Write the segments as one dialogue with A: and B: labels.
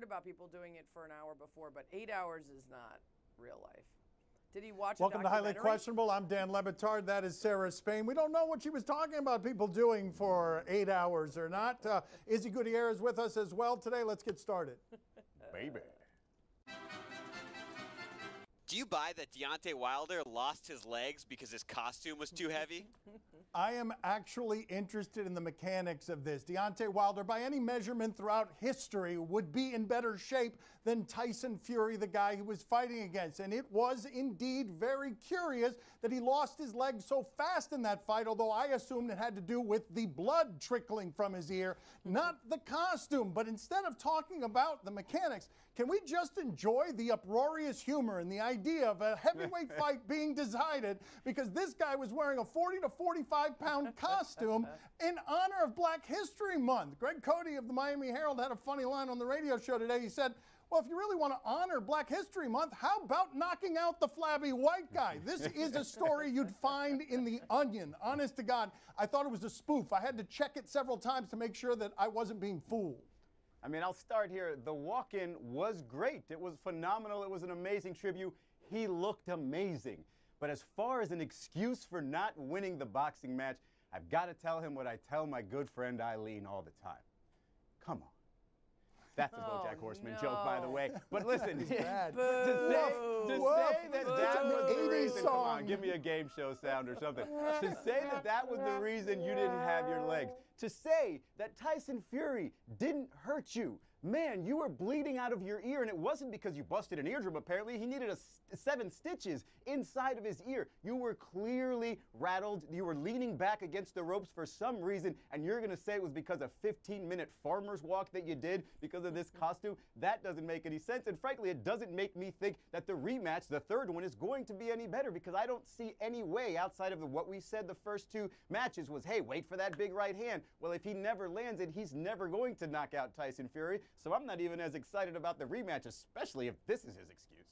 A: about people doing it for an hour before, but 8 hours is not real life. Did he watch
B: Welcome
A: a
B: to Highly
A: documentary?
B: Questionable. I'm Dan Lebitard. That is Sarah Spain. We don't know what she was talking about people doing for 8 hours or not. Izzy Gutierrez is with us as well today. Let's get started.
C: Baby.
D: Do you buy that Deontay Wilder lost his legs because his costume was too heavy?
B: I am actually interested in the mechanics of this. Deontay Wilder, by any measurement throughout history, would be in better shape than Tyson Fury, the guy he was fighting against. And it was indeed very curious that he lost his legs so fast in that fight, although I assumed it had to do with the blood trickling from his ear, not the costume. But instead of talking about the mechanics, can we just enjoy the uproarious humor and the idea of a heavyweight fight being decided because this guy was wearing a 40 to 45-pound costume in honor of Black History Month? Greg Cody of the Miami Herald had a funny line on the radio show today. He said, well, if you really want to honor Black History Month, how about knocking out the flabby white guy? This is a story you'd find in The Onion. Honest to God, I thought it was a spoof. I had to check it several times to make sure that I wasn't being fooled.
C: I mean, I'll start here. The walk-in was great. It was phenomenal. It was an amazing tribute. He looked amazing. But as far as an excuse for not winning the boxing match, I've got to tell him what I tell my good friend Eileen all the time. Come on. That's a BoJack Horseman joke, by the way. But listen, to say that that was the reason, come on, give me a game show sound or something. To say that that was the reason you didn't have your legs. To say that Tyson Fury didn't hurt you. Man, you were bleeding out of your ear, and it wasn't because you busted an eardrum, apparently. He needed 7 stitches inside of his ear. You were clearly rattled. You were leaning back against the ropes for some reason, and you're going to say it was because of a 15-minute farmer's walk that you did because of this costume? That doesn't make any sense, and frankly, it doesn't make me think that the rematch, the third one, is going to be any better because I don't see any way outside of what we said the first 2 matches was, hey, wait for that big right hand. Well, if he never lands it, he's never going to knock out Tyson Fury. So I'm not even as excited about the rematch, especially if this is his excuse.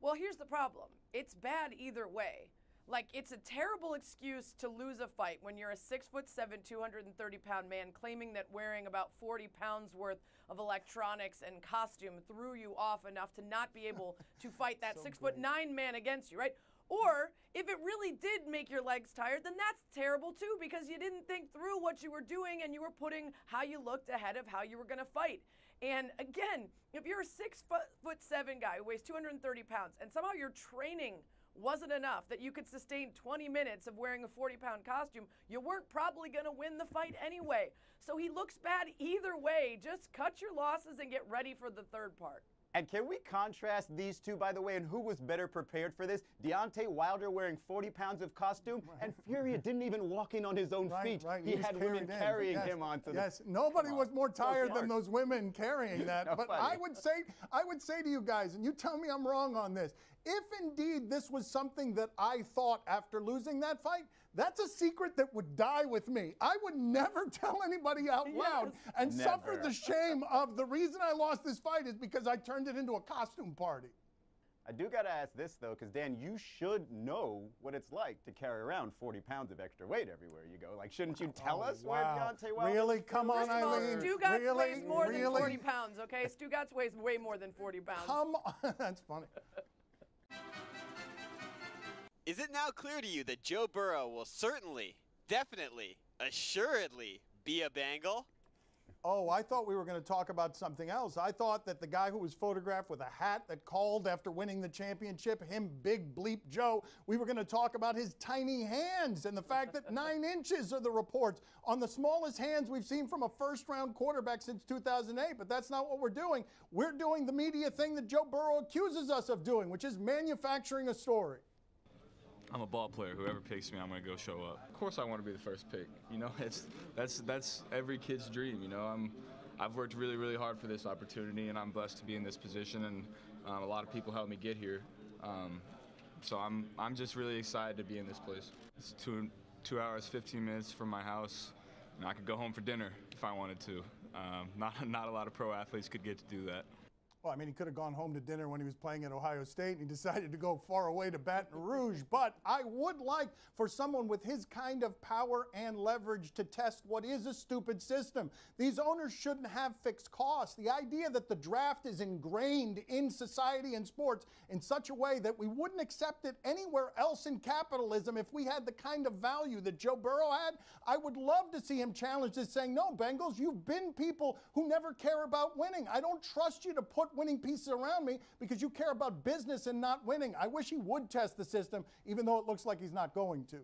A: Well, here's the problem. It's bad either way. Like, it's a terrible excuse to lose a fight when you're a 6'7", 230-pound man claiming that wearing about 40 pounds worth of electronics and costume threw you off enough to not be able to fight that 6'9" man against you, right? Or if it really did make your legs tired, then that's terrible too because you didn't think through what you were doing and you were putting how you looked ahead of how you were going to fight. And again, if you're a 6'7" guy who weighs 230 pounds and somehow your training wasn't enough that you could sustain 20 minutes of wearing a 40-pound costume, you weren't probably going to win the fight anyway. So he looks bad either way. Just cut your losses and get ready for the third part.
C: And can we contrast these two, by the way, and who was better prepared for this? Deontay Wilder wearing 40 pounds of costume, and Fury didn't even walk in on his own feet. He had women carrying him onto the...
B: Yes, nobody was more tired than those women carrying that. But I would say to you guys, and you tell me I'm wrong on this, if indeed this was something that I thought after losing that fight, that's a secret that would die with me. I would never tell anybody out loud and suffer the shame of the reason I lost this fight is because I turned it into a costume party.
C: I do got to ask this, though, because, Dan, you should know what it's like to carry around 40 pounds of extra weight everywhere you go. Like, shouldn't you tell us where Deontay Wilder...
B: Really? Come on, Eileen.
A: Stugotz weighs more than 40 pounds, okay? Stugotz weighs way more than 40 pounds.
B: Come on. That's funny.
D: Is it now clear to you that Joe Burrow will certainly, definitely, assuredly be a Bengal?
B: Oh, I thought we were going to talk about something else. I thought that the guy who was photographed with a hat that called after winning the championship, him, Big Bleep Joe, we were going to talk about his tiny hands and the fact that 9 inches are the reports on the smallest hands we've seen from a first-round quarterback since 2008. But that's not what we're doing. We're doing the media thing that Joe Burrow accuses us of doing, which is manufacturing a story.
E: I'm a ball player. Whoever picks me, I'm gonna go show up. Of course, I want to be the first pick. You know, that's every kid's dream. You know, I've worked really, really hard for this opportunity, and I'm blessed to be in this position. And a lot of people helped me get here. So I'm just really excited to be in this place. It's 2 hours, 15 minutes from my house, and I could go home for dinner if I wanted to. Not a lot of pro athletes could get to do that.
B: Well, I mean, he could have gone home to dinner when he was playing at Ohio State, and he decided to go far away to Baton Rouge. But I would like for someone with his kind of power and leverage to test what is a stupid system. These owners shouldn't have fixed costs. The idea that the draft is ingrained in society and sports in such a way that we wouldn't accept it anywhere else in capitalism if we had the kind of value that Joe Burrow had, I would love to see him challenge this, saying, no, Bengals, you've been people who never care about winning. I don't trust you to put winning pieces around me because you care about business and not winning. I wish he would test the system, even though it looks like he's not going to.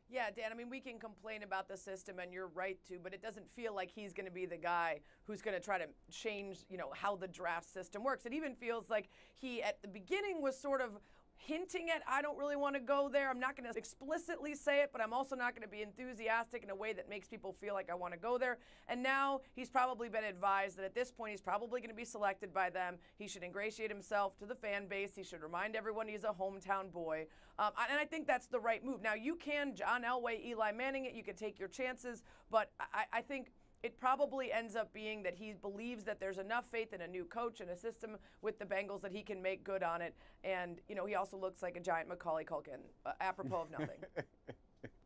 A: Yeah, Dan, I mean, we can complain about the system, and you're right to, but it doesn't feel like he's going to be the guy who's going to try to change, how the draft system works. It even feels like he, at the beginning, was sort of hinting at, I don't really want to go there. I'm not going to explicitly say it, but I'm also not going to be enthusiastic in a way that makes people feel like I want to go there. And now he's probably been advised that at this point he's probably going to be selected by them. He should ingratiate himself to the fan base. He should remind everyone he's a hometown boy. And I think that's the right move. Now, you can John Elway, Eli Manning it. You can take your chances, but I think it probably ends up being that he believes that there's enough faith in a new coach and a system with the Bengals that he can make good on it. And, he also looks like a giant Macaulay Culkin, apropos of nothing.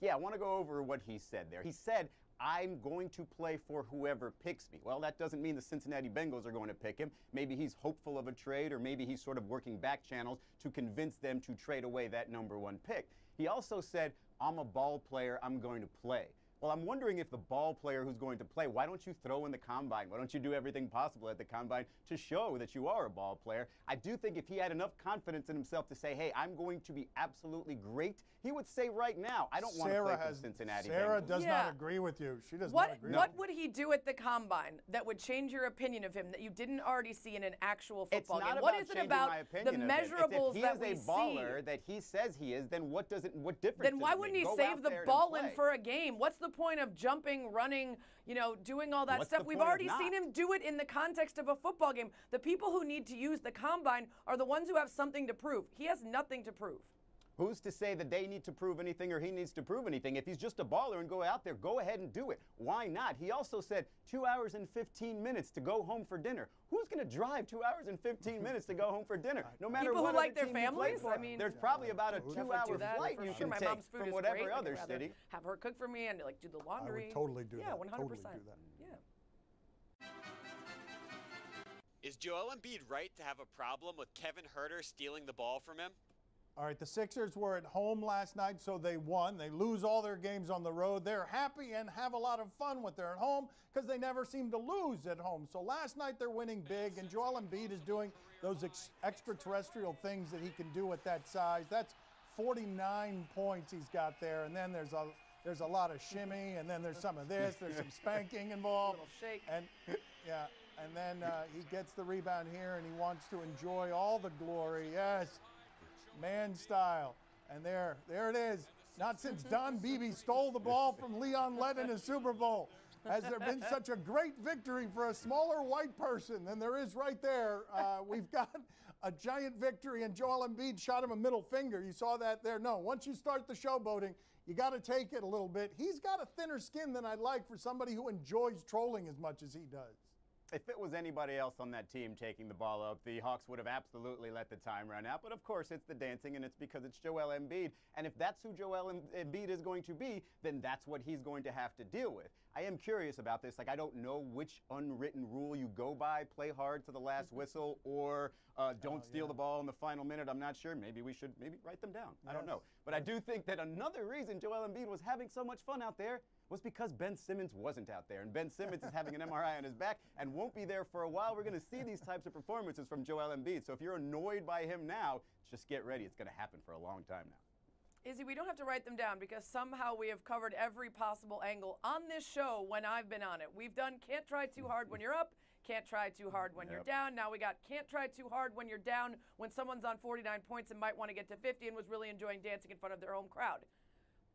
C: Yeah, I want to go over what he said there. He said, I'm going to play for whoever picks me. Well, that doesn't mean the Cincinnati Bengals are going to pick him. Maybe he's hopeful of a trade, or maybe he's sort of working back channels to convince them to trade away that #1 pick. He also said, I'm a ball player, I'm going to play. Well, I'm wondering if the ball player who's going to play, why don't you throw in the combine? Why don't you do everything possible at the combine to show that you are a ball player? I do think if he had enough confidence in himself to say, hey, I'm going to be absolutely great, he would say right now, I don't want to play for Cincinnati Bengals.
B: Sarah does not agree with you. She does not agree.
A: What would he do at the combine that would change your opinion of him that you didn't already see in an actual football game? What is it about the measurables that we see?
C: If he is a baller that he says he is, then what difference does it
A: Then why
C: make?
A: wouldn't he
C: Go
A: save the
C: out there
A: ball
C: and
A: in
C: play.
A: for a game? What's the point of jumping, running, doing all that
C: What's
A: stuff?
C: the
A: We've
C: point of
A: already
C: not?
A: seen him do it in the context of a football game. The people who need to use the combine are the ones who have something to prove. He has nothing to prove.
C: Who's to say that they need to prove anything or he needs to prove anything? If he's just a baller and go out there, go ahead and do it. Why not? He also said 2 hours and 15 minutes to go home for dinner. Who's going to drive 2 hours and 15 minutes to go home for dinner? No matter
A: People
C: what
A: who like
C: other
A: their
C: team you play
A: families?
C: for,
A: I mean,
C: there's probably about a 2-hour flight you can
A: My
C: take
A: mom's food
C: from
A: is
C: whatever
A: great.
C: other
A: I'd rather
C: city.
A: have her cook for me and do the laundry.
B: I would totally do that.
A: Yeah, 100%.
B: Totally do that.
A: Yeah.
D: Is Joel Embiid right to have a problem with Kevin Huerter stealing the ball from him?
B: All right, the Sixers were at home last night, so they won. They lose all their games on the road. They're happy and have a lot of fun when they're at home because they never seem to lose at home. So last night they're winning big, and Joel Embiid is doing those extraterrestrial things that he can do at that size. That's 49 points he's got there, and then there's a lot of shimmy, and then there's some of this. There's some spanking involved.
A: A little shake.
B: And yeah, and then he gets the rebound here, and he wants to enjoy all the glory. Yes. Man style. And there it is. Not since Don Beebe stole the ball from Leon Lett in a Super Bowl has there been such a great victory for a smaller white person than there is right there. We've got a giant victory, and Joel Embiid shot him a middle finger. You saw that there? No, once you start the showboating, you got to take it a little bit. He's got a thinner skin than I'd like for somebody who enjoys trolling as much as he does.
C: If it was anybody else on that team taking the ball up, the Hawks would have absolutely let the time run out. But of course, it's the dancing, and it's because it's Joel Embiid. And if that's who Joel Embiid is going to be, then that's what he's going to have to deal with. I am curious about this. I don't know which unwritten rule you go by, play hard to the last whistle, or don't steal the ball in the final minute. I'm not sure. Maybe we should write them down. I don't know. But I do think that another reason Joel Embiid was having so much fun out there was because Ben Simmons wasn't out there. And Ben Simmons is having an MRI on his back and won't be there for a while. We're going to see these types of performances from Joel Embiid. So if you're annoyed by him now, just get ready. It's going to happen for a long time now.
A: Izzy, we don't have to write them down because somehow we have covered every possible angle on this show when I've been on it. We've done can't try too hard when you're up, can't try too hard when you're down. Now we got can't try too hard when you're down when someone's on 49 points and might want to get to 50 and was really enjoying dancing in front of their home crowd.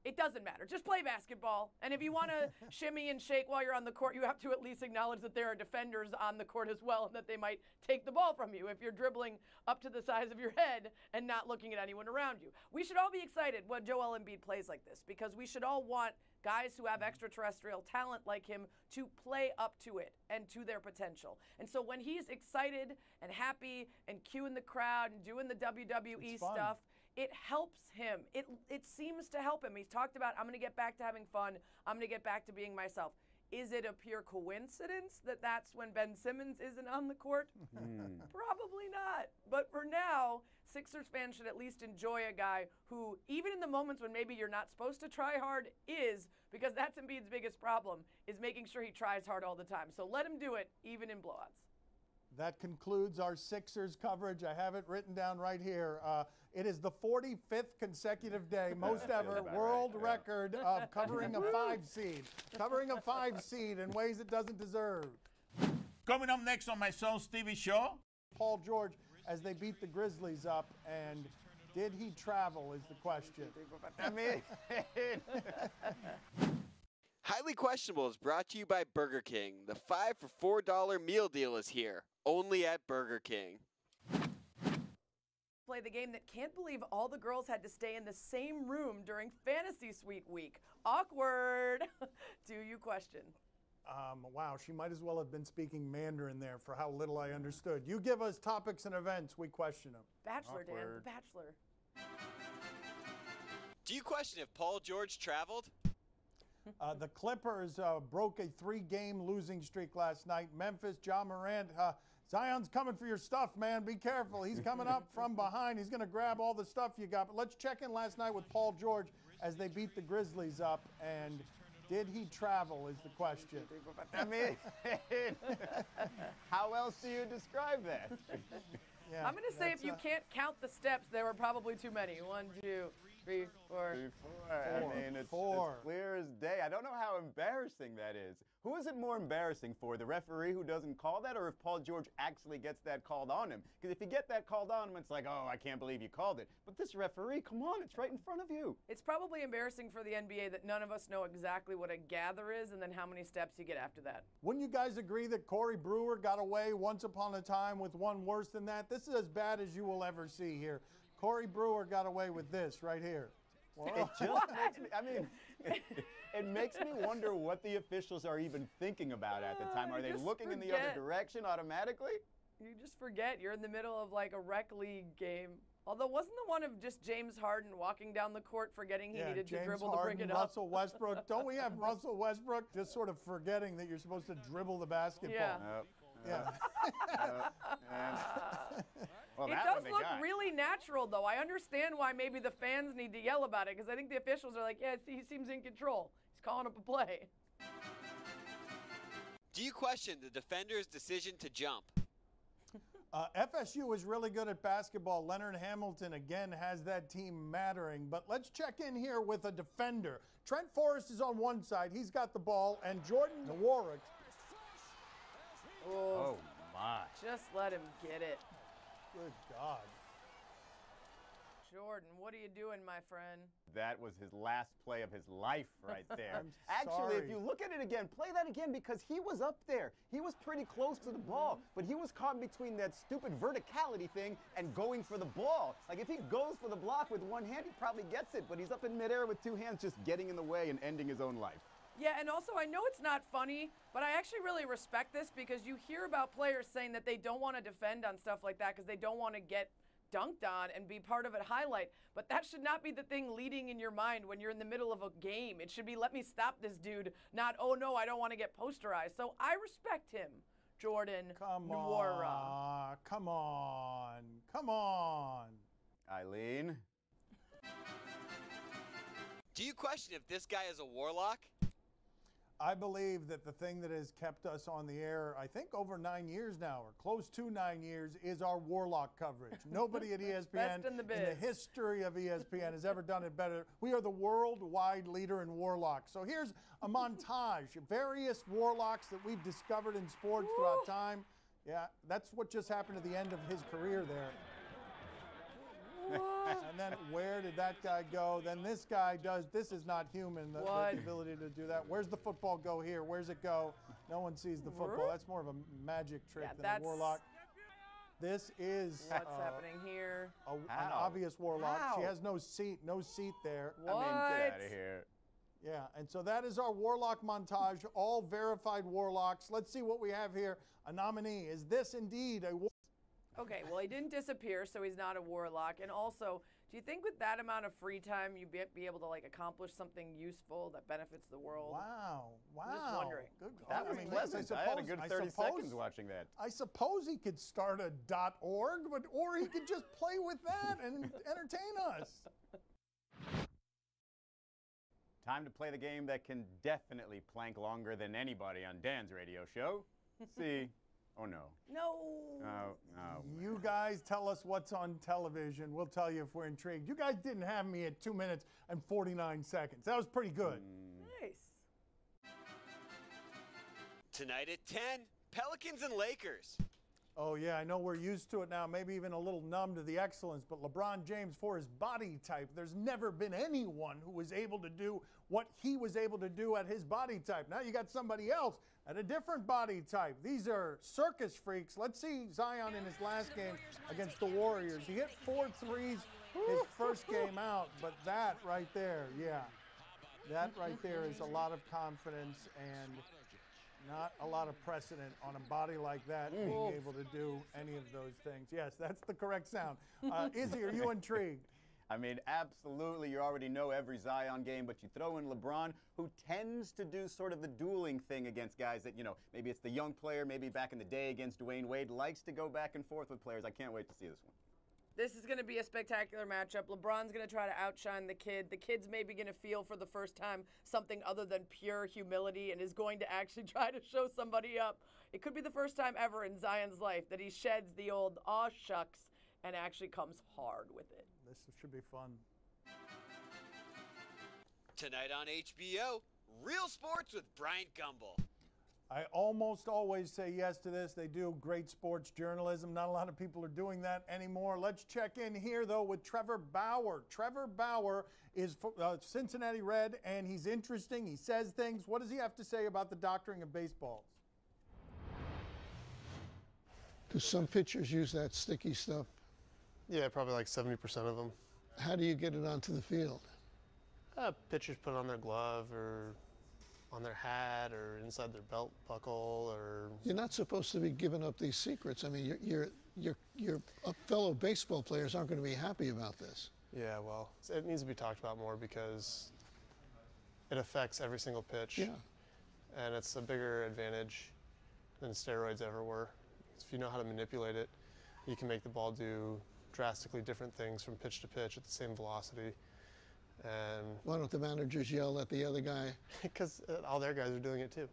A: It doesn't matter. Just play basketball. And if you want to shimmy and shake while you're on the court, you have to at least acknowledge that there are defenders on the court as well and that they might take the ball from you if you're dribbling up to the size of your head and not looking at anyone around you. We should all be excited when Joel Embiid plays like this because we should all want guys who have extraterrestrial talent like him to play up to it and to their potential. And so when he's excited and happy and cueing the crowd and doing the WWE stuff, it helps him. It seems to help him. He's talked about, I'm going to get back to having fun. I'm going to get back to being myself. Is it a pure coincidence that that's when Ben Simmons isn't on the court? Probably not. But for now, Sixers fans should at least enjoy a guy who, even in the moments when maybe you're not supposed to try hard, is, because that's Embiid's biggest problem, is making sure he tries hard all the time. So let him do it, even in blowouts.
B: That concludes our Sixers coverage. I have it written down right here. It is the 45th consecutive day, most ever, world record of covering a 5 seed. Covering a 5 seed in ways it doesn't deserve.
F: Coming up next on my son's TV show.
B: Paul George, as they beat the Grizzlies up, and did he travel is the question.
C: I mean,
D: Highly Questionable is brought to you by Burger King. The 5 for $4 meal deal is here, only at Burger King.
A: Play the game that can't believe all the girls had to stay in the same room during Fantasy Suite week. Awkward. Do you question?
B: Wow, she might as well have been speaking Mandarin there for how little I understood. You give us topics and events, we question them.
A: Bachelor, Dan,
C: Awkward.
A: The Bachelor.
D: Do you question if Paul George traveled?
B: The Clippers broke a 3-game losing streak last night. Memphis, Ja Morant, Zion's coming for your stuff, man. Be careful. He's coming up from behind. He's going to grab all the stuff you got. But let's check in last night with Paul George as they beat the Grizzlies up. And did he travel is the question.
C: I mean, how else do you describe that?
B: Yeah,
A: I'm going to say if you can't count the steps, there were probably too many. 1, 2, 3, 4.
C: I mean, it's clear as day. I don't know how embarrassing that is. Who is it more embarrassing for, the referee who doesn't call that, or if Paul George actually gets that called on him? Because if you get that called on him, it's like, oh, I can't believe you called it. But this referee, come on, it's right in front of you.
A: It's probably embarrassing for the NBA that none of us know exactly what a gather is and then how many steps you get after that.
B: Wouldn't you guys agree that Corey Brewer got away once upon a time with one worse than that? This is as bad as you will ever see here. Corey Brewer got away with this right here.
C: It just makes me, I mean, it makes me wonder what the officials are even thinking about at the time. Are they looking in the other direction automatically?
A: You just forget you're in the middle of like a rec league game. Although wasn't the one of just James Harden walking down the court forgetting he needed to dribble to bring it up?
B: Russell Westbrook. Don't we have Russell Westbrook just sort of forgetting that you're supposed to dribble the basketball?
A: Yeah.
C: Well,
A: it does look really natural, though. I understand why maybe the fans need to yell about it, because I think the officials are like, yeah, he seems in control. He's calling up a play.
D: Do you question the defender's decision to jump?
B: FSU is really good at basketball. Leonard Hamilton, again, has that team mattering. But let's check in here with a defender. Trent Forrest is on one side. He's got the ball. And Jordan Warwick.
C: Oh, my.
A: Just let him get it.
B: Good God.
A: Jordan, what are you doing, my friend?
C: That was his last play of his life right there.
B: Actually,
C: if you look at it again, play that again, because he was up there. He was pretty close to the ball, but he was caught between that stupid verticality thing and going for the ball. Like, if he goes for the block with one hand, he probably gets it, but he's up in midair with 2 hands just getting in the way and ending his own life.
A: Yeah, and also I know it's not funny, but I actually really respect this because you hear about players saying that they don't want to defend on stuff like that because they don't want to get dunked on and be part of a highlight. But that should not be the thing leading in your mind when you're in the middle of a game. It should be, let me stop this dude, not, oh no, I don't want to get posterized. So I respect him, Jordan Nwora.
B: Come on. Come on.
C: Eileen?
D: Do you question if this guy is a warlock?
B: I believe that the thing that has kept us on the air, I think over 9 years now, or close to 9 years, is our Warlock coverage. Nobody at ESPN
A: in the
B: history of ESPN has ever done it better. We are the worldwide leader in Warlocks. So here's a montage of various Warlocks that we've discovered in sports throughout time. Yeah, that's what just happened at the end of his career there. And then where did that guy go? Then this guy does. This is not human, the ability to do that. Where's the football go here? Where's it go? No one sees the football. That's more of a magic trick than a warlock. This is
A: what's happening here.
B: An obvious warlock. She has no seat there.
A: What?
C: I mean, get out of here.
B: Yeah, and so that is our warlock montage, all verified warlocks. Let's see what we have here. A nominee. Is this indeed a warlock?
A: Okay, well, he didn't disappear, so he's not a warlock. And also, do you think with that amount of free time, you'd be able to, like, accomplish something useful that benefits the world?
B: Wow.
A: I'm just wondering.
B: Good.
C: That was pleasant. I had a good 30 seconds watching that.
B: I suppose he could start a .org, or he could just play with that and entertain us.
C: Time to play the game that can definitely plank longer than anybody on Dan's radio show. See? Oh, no.
A: No.
C: No.
B: You guys tell us what's on television. We'll tell you if we're intrigued. You guys didn't have me at 2 minutes and 49 seconds. That was pretty good.
A: Nice.
D: Tonight at 10, Pelicans and Lakers.
B: Oh, yeah, I know we're used to it now, maybe even a little numb to the excellence, but LeBron James, for his body type, there's never been anyone who was able to do what he was able to do at his body type. Now you got somebody else at a different body type. These are circus freaks. Let's see Zion in his last game against the Warriors. He hit 4 threes his first game out, but that right there, that right there is a lot of confidence and not a lot of precedent on a body like that being able to do any of those things. Yes, that's the correct sound. Izzy, are you intrigued?
C: I mean, absolutely. You already know every Zion game, but you throw in LeBron, who tends to do sort of the dueling thing against guys that, maybe it's the young player, maybe back in the day against Dwayne Wade, likes to go back and forth with players. I can't wait to see this one.
A: This is going to be a spectacular matchup. LeBron's going to try to outshine the kid. The kid's maybe going to feel for the first time something other than pure humility and is going to actually try to show somebody up. It could be the first time ever in Zion's life that he sheds the old aw shucks and actually comes hard with it.
B: This should be fun.
D: Tonight on HBO, Real Sports with Bryant Gumbel.
B: I almost always say yes to this. They do great sports journalism. Not a lot of people are doing that anymore. Let's check in here, though, with Trevor Bauer. Trevor Bauer is Cincinnati Red, and he's interesting. He says things. What does he have to say about the doctoring of baseballs?
G: Do some pitchers use that sticky stuff?
H: Yeah, probably like 70% of them.
G: How do you get it onto the field?
H: Pitchers put it on their glove or on their hat or inside their belt buckle or...
G: You're not supposed to be giving up these secrets. I mean, your fellow baseball players aren't going to be happy about this.
H: Yeah, well, it needs to be talked about more because it affects every single pitch.
G: Yeah.
H: And it's a bigger advantage than steroids ever were. If you know how to manipulate it, you can make the ball do drastically different things from pitch to pitch at the same velocity. And
G: why don't the managers yell at the other guy?
H: Because all their guys are doing it too.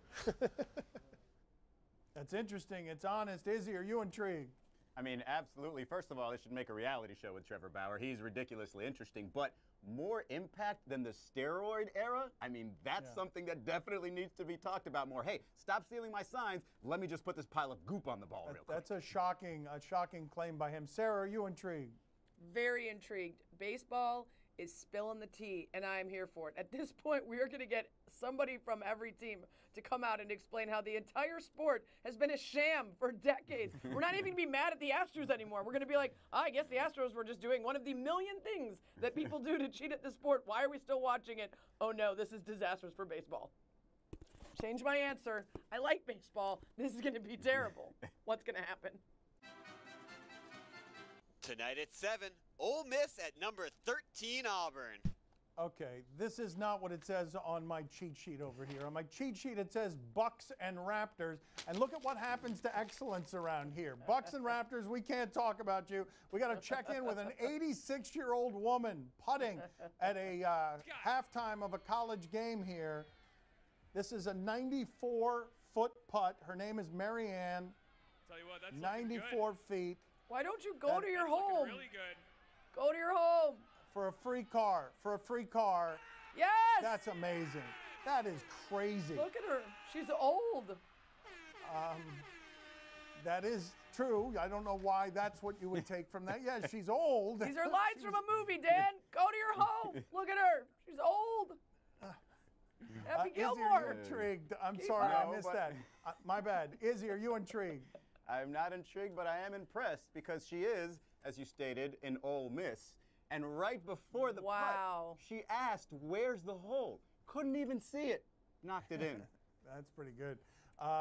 B: That's interesting. It's honest. Izzy, are you intrigued?
C: I mean, absolutely. First of all, they should make a reality show with Trevor Bauer. He's ridiculously interesting, but more impact than the steroid era? I mean, that's something that definitely needs to be talked about more. Hey, stop stealing my signs. Let me just put this pile of goop on the ball real quick.
B: That's a shocking claim by him. Sarah, are you intrigued?
A: Very intrigued. Baseball is spilling the tea, and I am here for it. At this point, we are going to get somebody from every team to come out and explain how the entire sport has been a sham for decades. We're not even going to be mad at the Astros anymore. We're going to be like, I guess the Astros were just doing one of the million things that people do to cheat at the sport. Why are we still watching it? Oh no, this is disastrous for baseball. Change my answer. I like baseball. This is going to be terrible. What's going to happen?
D: Tonight at 7, Ole Miss at number 13 Auburn.
B: Okay, this is not what it says on my cheat sheet over here. On my cheat sheet, it says Bucks and Raptors. And look at what happens to excellence around here. Bucks and Raptors, we can't talk about you. We got to check in with an 86-year-old woman putting at a halftime of a college game here. This is a 94-foot putt. Her name is Marianne.
I: Tell you what, that's
B: 94 feet.
A: Why don't you go to your home?
I: Really good.
A: Go to your home.
B: For a free car. For a free car.
A: Yes!
B: That's amazing. That is crazy.
A: Look at her. She's old.
B: That is true. I don't know why that's what you would take from that. Yeah, she's old.
A: These are lines from a movie, Dan. Go to your home. Look at her. She's old. Happy
B: Izzy, are
A: Gilmore.
B: you intrigued? I'm sorry, I missed that. My bad. Izzy, are you intrigued?
C: I'm not intrigued, but I am impressed because she is, as you stated, an Ole Miss. And right before the putt, she asked, "Where's the hole?" Couldn't even see it. Knocked it in.
B: That's pretty good.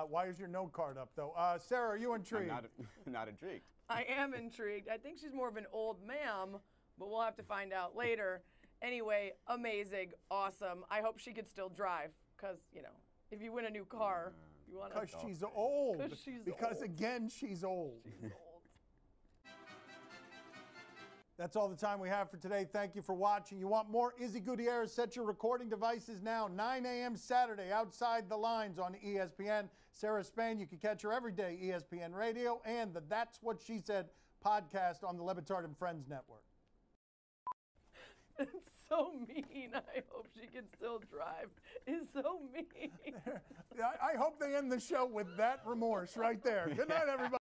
B: Why is your note card up, though? Sarah, are you intrigued?
C: I'm not intrigued.
A: I am intrigued. I think she's more of an old ma'am, but we'll have to find out later. Anyway, amazing, awesome. I hope she could still drive, because, you know, if you win a new car, you want to.
B: Because she's old.
A: Because
B: old. Again, she's old.
A: She's old.
B: That's all the time we have for today. Thank you for watching. You want more Izzy Gutierrez? Set your recording devices now. 9 a.m. Saturday, Outside the Lines on ESPN. Sarah Spain, you can catch her every day, ESPN Radio, and the That's What She Said podcast on the Le Batard and Friends Network.
A: It's so mean. I hope she can still drive. It's so mean.
B: I hope they end the show with that remorse right there. Good night, everybody.